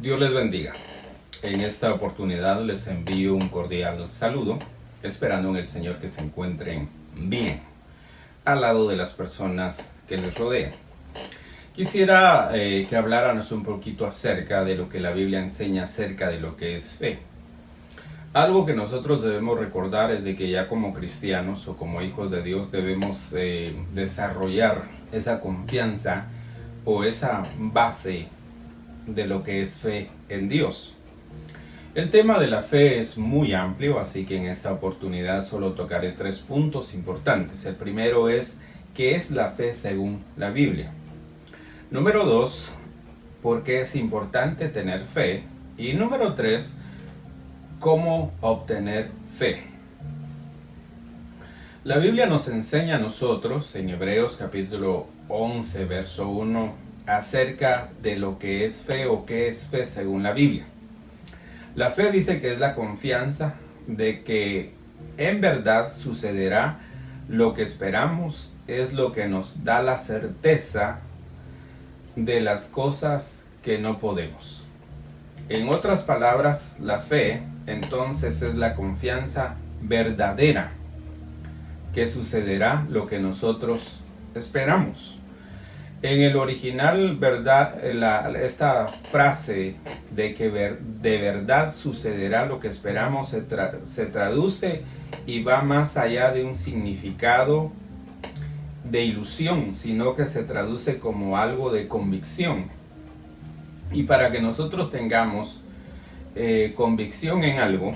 Dios les bendiga. En esta oportunidad les envío un cordial saludo, esperando en el Señor que se encuentren bien, al lado de las personas que les rodean. Quisiera que habláramos un poquito acerca de lo que la Biblia enseña acerca de lo que es fe. Algo que nosotros debemos recordar es de que ya como cristianos o como hijos de Dios debemos desarrollar esa confianza o esa base de lo que es fe en Dios. El tema de la fe es muy amplio, así que en esta oportunidad solo tocaré 3 puntos importantes. El primero es, ¿qué es la fe según la Biblia? Número 2, ¿por qué es importante tener fe? Y número 3, ¿cómo obtener fe? La Biblia nos enseña a nosotros, en Hebreos capítulo 11, verso 1, acerca de lo que es fe o qué es fe según la Biblia. La fe dice que es la confianza de que en verdad sucederá lo que esperamos, es lo que nos da la certeza de las cosas que no podemos. En otras palabras, la fe entonces es la confianza verdadera que sucederá lo que nosotros esperamos. En el original, verdad, esta frase de que de verdad sucederá lo que esperamos se traduce y va más allá de un significado de ilusión, sino que se traduce como algo de convicción. Y para que nosotros tengamos convicción en algo,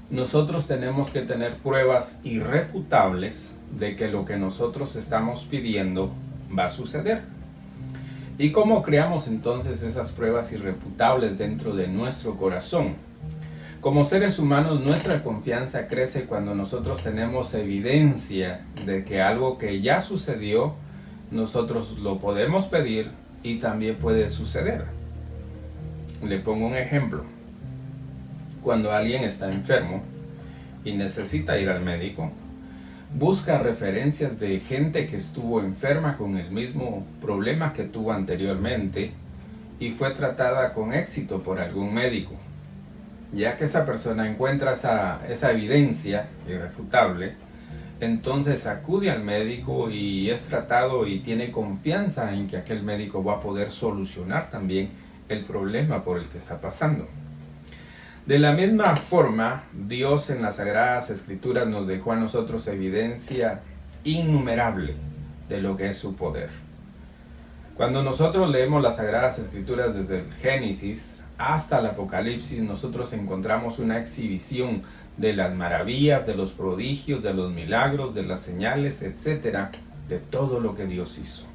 nosotros tenemos que tener pruebas irrefutables de que lo que nosotros estamos pidiendo va a suceder. ¿Y cómo creamos entonces esas pruebas irrefutables dentro de nuestro corazón? Como seres humanos, nuestra confianza crece cuando nosotros tenemos evidencia de que algo que ya sucedió, nosotros lo podemos pedir y también puede suceder. Le pongo un ejemplo. Cuando alguien está enfermo y necesita ir al médico, busca referencias de gente que estuvo enferma con el mismo problema que tuvo anteriormente y fue tratada con éxito por algún médico. Ya que esa persona encuentra esa evidencia irrefutable, entonces acude al médico y es tratado y tiene confianza en que aquel médico va a poder solucionar también el problema por el que está pasando. De la misma forma, Dios en las Sagradas Escrituras nos dejó a nosotros evidencia innumerable de lo que es su poder. Cuando nosotros leemos las Sagradas Escrituras desde el Génesis hasta el Apocalipsis, nosotros encontramos una exhibición de las maravillas, de los prodigios, de los milagros, de las señales, etcétera, de todo lo que Dios hizo.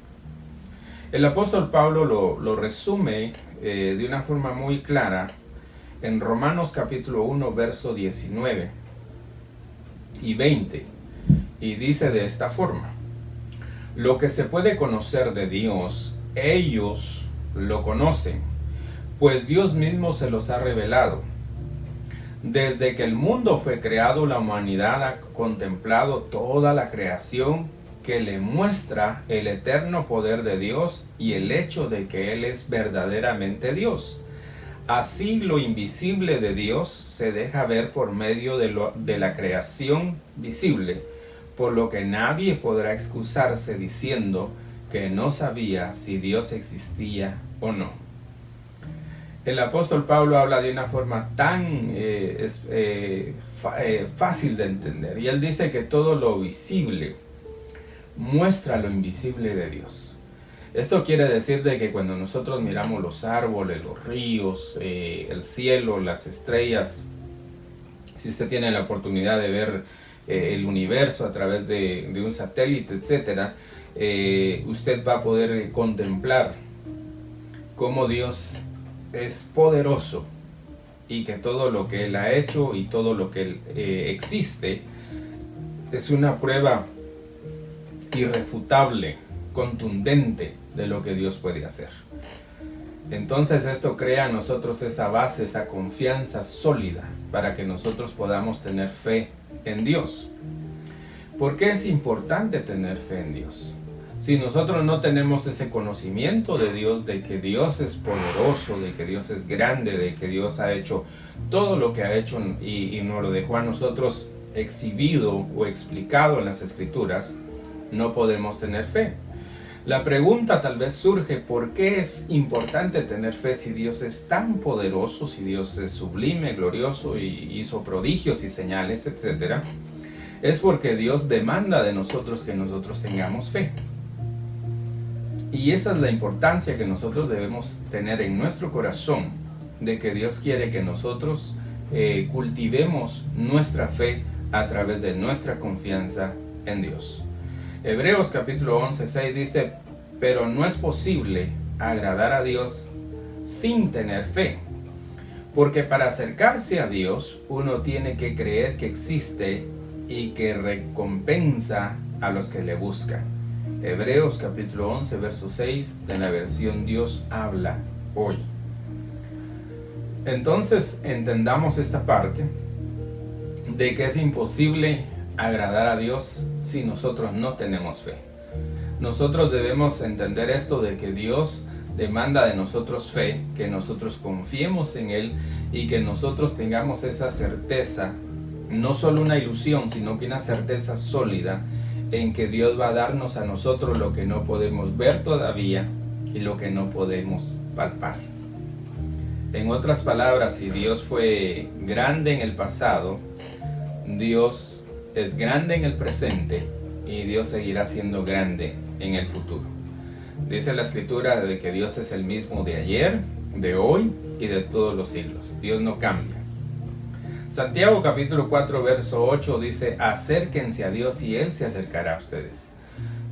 El apóstol Pablo lo resume de una forma muy clara en Romanos capítulo 1, verso 19 y 20, y dice de esta forma: lo que se puede conocer de Dios, ellos lo conocen, pues Dios mismo se los ha revelado. Desde que el mundo fue creado, la humanidad ha contemplado toda la creación que le muestra el eterno poder de Dios y el hecho de que Él es verdaderamente Dios. Así lo invisible de Dios se deja ver por medio de la creación visible, por lo que nadie podrá excusarse diciendo que no sabía si Dios existía o no. El apóstol Pablo habla de una forma tan fácil de entender, y él dice que todo lo visible muestra lo invisible de Dios. Esto quiere decir de que cuando nosotros miramos los árboles, los ríos, el cielo, las estrellas, si usted tiene la oportunidad de ver el universo a través de un satélite, etcétera, usted va a poder contemplar cómo Dios es poderoso y que todo lo que Él ha hecho y todo lo que existe es una prueba irrefutable, contundente de lo que Dios puede hacer. Entonces esto crea en nosotros esa base, esa confianza sólida para que nosotros podamos tener fe en Dios. ¿Por qué es importante tener fe en Dios? Si nosotros no tenemos ese conocimiento de Dios, de que Dios es poderoso, de que Dios es grande, de que Dios ha hecho todo lo que ha hecho y nos lo dejó a nosotros exhibido o explicado en las Escrituras, no podemos tener fe. La pregunta tal vez surge: ¿por qué es importante tener fe si Dios es tan poderoso, si Dios es sublime, glorioso y hizo prodigios y señales, etcétera? Es porque Dios demanda de nosotros que nosotros tengamos fe. Y esa es la importancia que nosotros debemos tener en nuestro corazón, de que Dios quiere que nosotros cultivemos nuestra fe a través de nuestra confianza en Dios. Hebreos capítulo 11:6 dice: pero no es posible agradar a Dios sin tener fe, porque para acercarse a Dios uno tiene que creer que existe y que recompensa a los que le buscan. Hebreos capítulo 11 verso 6 de la versión Dios habla hoy. Entonces entendamos esta parte de que es imposible agradar a Dios si nosotros no tenemos fe. Nosotros debemos entender esto de que Dios demanda de nosotros fe, que nosotros confiemos en Él y que nosotros tengamos esa certeza, no solo una ilusión, sino que una certeza sólida en que Dios va a darnos a nosotros lo que no podemos ver todavía y lo que no podemos palpar. En otras palabras, si Dios fue grande en el pasado, Dios es grande en el presente y Dios seguirá siendo grande en el futuro. Dice la Escritura de que Dios es el mismo de ayer, de hoy y de todos los siglos. Dios no cambia. Santiago capítulo 4 verso 8 dice: acérquense a Dios y Él se acercará a ustedes.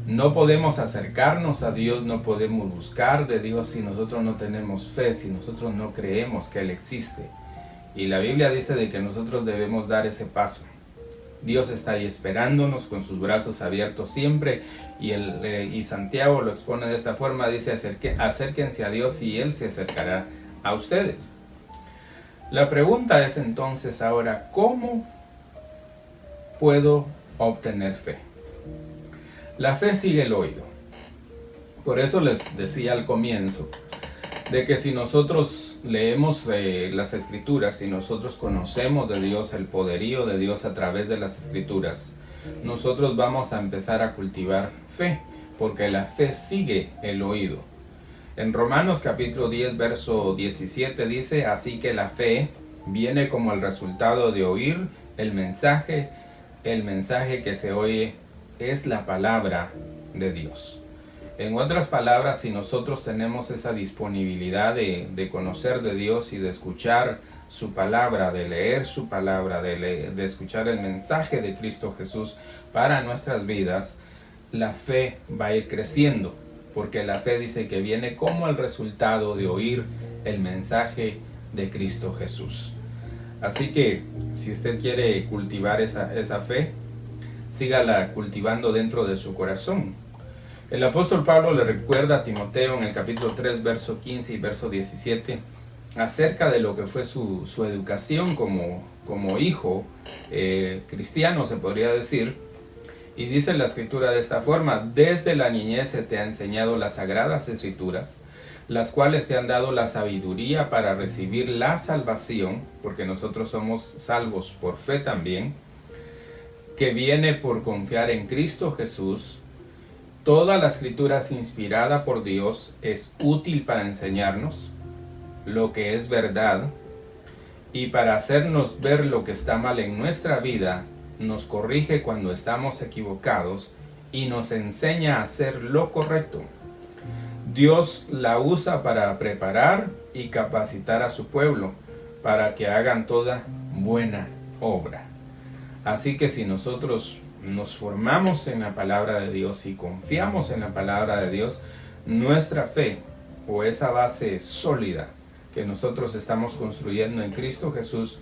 No podemos acercarnos a Dios, no podemos buscar de Dios si nosotros no tenemos fe, si nosotros no creemos que Él existe. Y la Biblia dice de que nosotros debemos dar ese paso. Dios está ahí esperándonos con sus brazos abiertos siempre, y Santiago lo expone de esta forma, dice: acérquense a Dios y Él se acercará a ustedes. La pregunta es entonces ahora: ¿cómo puedo obtener fe? La fe sigue el oído. Por eso les decía al comienzo de que si nosotros leemos las Escrituras, si nosotros conocemos de Dios, el poderío de Dios a través de las Escrituras, nosotros vamos a empezar a cultivar fe, porque la fe sigue el oído. En Romanos capítulo 10 verso 17 dice: así que la fe viene como el resultado de oír el mensaje que se oye es la palabra de Dios. En otras palabras, si nosotros tenemos esa disponibilidad de conocer de Dios y de escuchar su palabra, de leer su palabra, de escuchar el mensaje de Cristo Jesús para nuestras vidas, la fe va a ir creciendo, porque la fe dice que viene como el resultado de oír el mensaje de Cristo Jesús. Así que si usted quiere cultivar esa fe, sígala cultivando dentro de su corazón. El apóstol Pablo le recuerda a Timoteo en el capítulo 3, verso 15 y verso 17, acerca de lo que fue su educación como hijo cristiano, se podría decir. Y dice la Escritura de esta forma: desde la niñez se te ha enseñado las sagradas Escrituras, las cuales te han dado la sabiduría para recibir la salvación, porque nosotros somos salvos por fe también, que viene por confiar en Cristo Jesús. Toda la Escritura es inspirada por Dios, es útil para enseñarnos lo que es verdad y para hacernos ver lo que está mal en nuestra vida. Nos corrige cuando estamos equivocados y nos enseña a hacer lo correcto. Dios la usa para preparar y capacitar a su pueblo para que hagan toda buena obra. Así que si nosotros nos formamos en la palabra de Dios y confiamos en la palabra de Dios, nuestra fe, o esa base sólida que nosotros estamos construyendo en Cristo Jesús,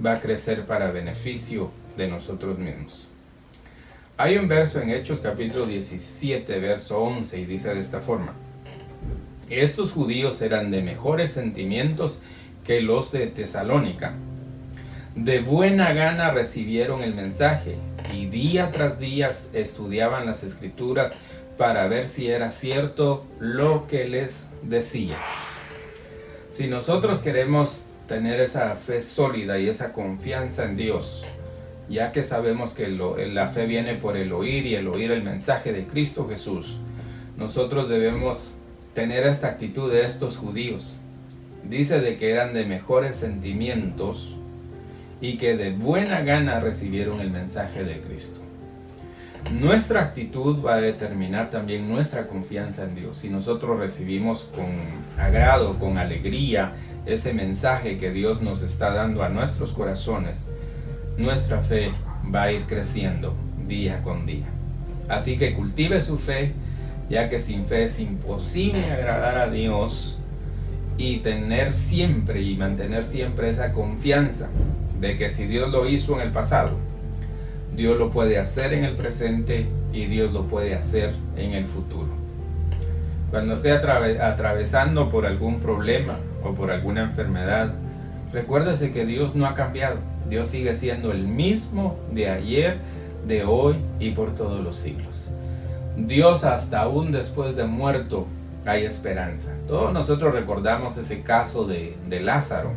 va a crecer para beneficio de nosotros mismos. Hay un verso en Hechos capítulo 17 verso 11 y dice de esta forma: estos judíos eran de mejores sentimientos que los de Tesalónica. De buena gana recibieron el mensaje y día tras día estudiaban las Escrituras para ver si era cierto lo que les decía. Si nosotros queremos tener esa fe sólida y esa confianza en Dios, ya que sabemos que la fe viene por el oír y el oír el mensaje de Cristo Jesús, nosotros debemos tener esta actitud de estos judíos. Dice de que eran de mejores sentimientos y que de buena gana recibieron el mensaje de Cristo. Nuestra actitud va a determinar también nuestra confianza en Dios. Si nosotros recibimos con agrado, con alegría, ese mensaje que Dios nos está dando a nuestros corazones, nuestra fe va a ir creciendo día con día. Así que cultive su fe, ya que sin fe es imposible agradar a Dios, y tener siempre y mantener siempre esa confianza de que si Dios lo hizo en el pasado, Dios lo puede hacer en el presente y Dios lo puede hacer en el futuro. Cuando esté atravesando por algún problema o por alguna enfermedad, recuérdese que Dios no ha cambiado. Dios sigue siendo el mismo de ayer, de hoy y por todos los siglos. Dios, hasta aún después de muerto, hay esperanza. Todos nosotros recordamos ese caso de Lázaro.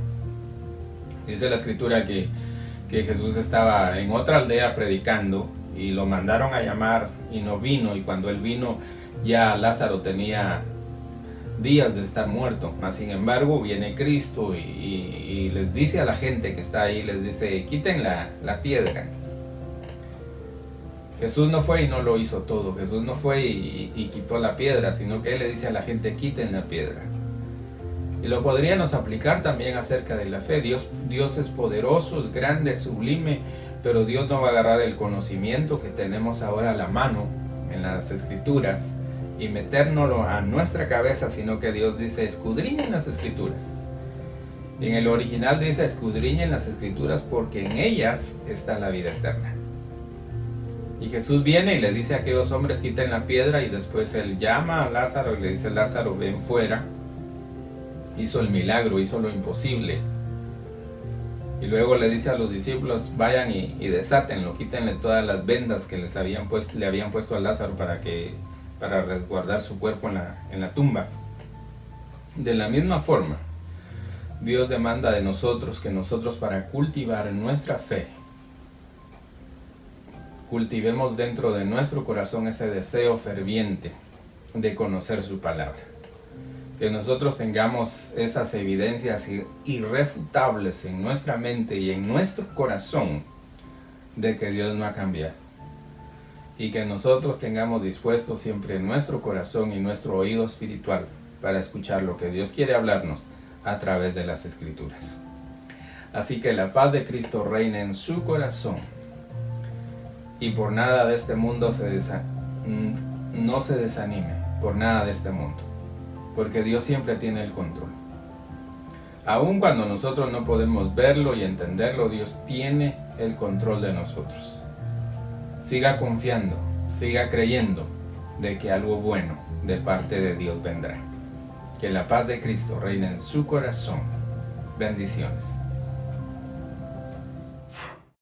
Dice la escritura que Jesús estaba en otra aldea predicando y lo mandaron a llamar y no vino, y cuando él vino ya Lázaro tenía días de estar muerto. Mas sin embargo viene Cristo y les dice a la gente que está ahí, les dice: quiten la piedra. Jesús no fue y no lo hizo todo. Jesús no fue y quitó la piedra, sino que él le dice a la gente: quiten la piedra. Y lo podríamos aplicar también acerca de la fe. Dios es poderoso, es grande, es sublime, pero Dios no va a agarrar el conocimiento que tenemos ahora a la mano en las escrituras y metérnoslo a nuestra cabeza, sino que Dios dice: escudriñen las escrituras. Y en el original dice: escudriñen las escrituras porque en ellas está la vida eterna. Y Jesús viene y le dice a aquellos hombres: quiten la piedra, y después él llama a Lázaro y le dice: Lázaro, ven fuera. Hizo el milagro, hizo lo imposible. Y luego le dice a los discípulos: vayan y desátenlo, quítenle todas las vendas que le habían puesto a Lázaro para resguardar su cuerpo en la tumba. De la misma forma, Dios demanda de nosotros que nosotros, para cultivar nuestra fe, cultivemos dentro de nuestro corazón ese deseo ferviente de conocer su palabra. Que nosotros tengamos esas evidencias irrefutables en nuestra mente y en nuestro corazón de que Dios no ha cambiado. Y que nosotros tengamos dispuesto siempre nuestro corazón y nuestro oído espiritual para escuchar lo que Dios quiere hablarnos a través de las Escrituras. Así que la paz de Cristo reine en su corazón. Y por nada de este mundo no se desanime, por nada de este mundo. Porque Dios siempre tiene el control. Aun cuando nosotros no podemos verlo y entenderlo, Dios tiene el control de nosotros. Siga confiando, siga creyendo de que algo bueno de parte de Dios vendrá. Que la paz de Cristo reine en su corazón. Bendiciones.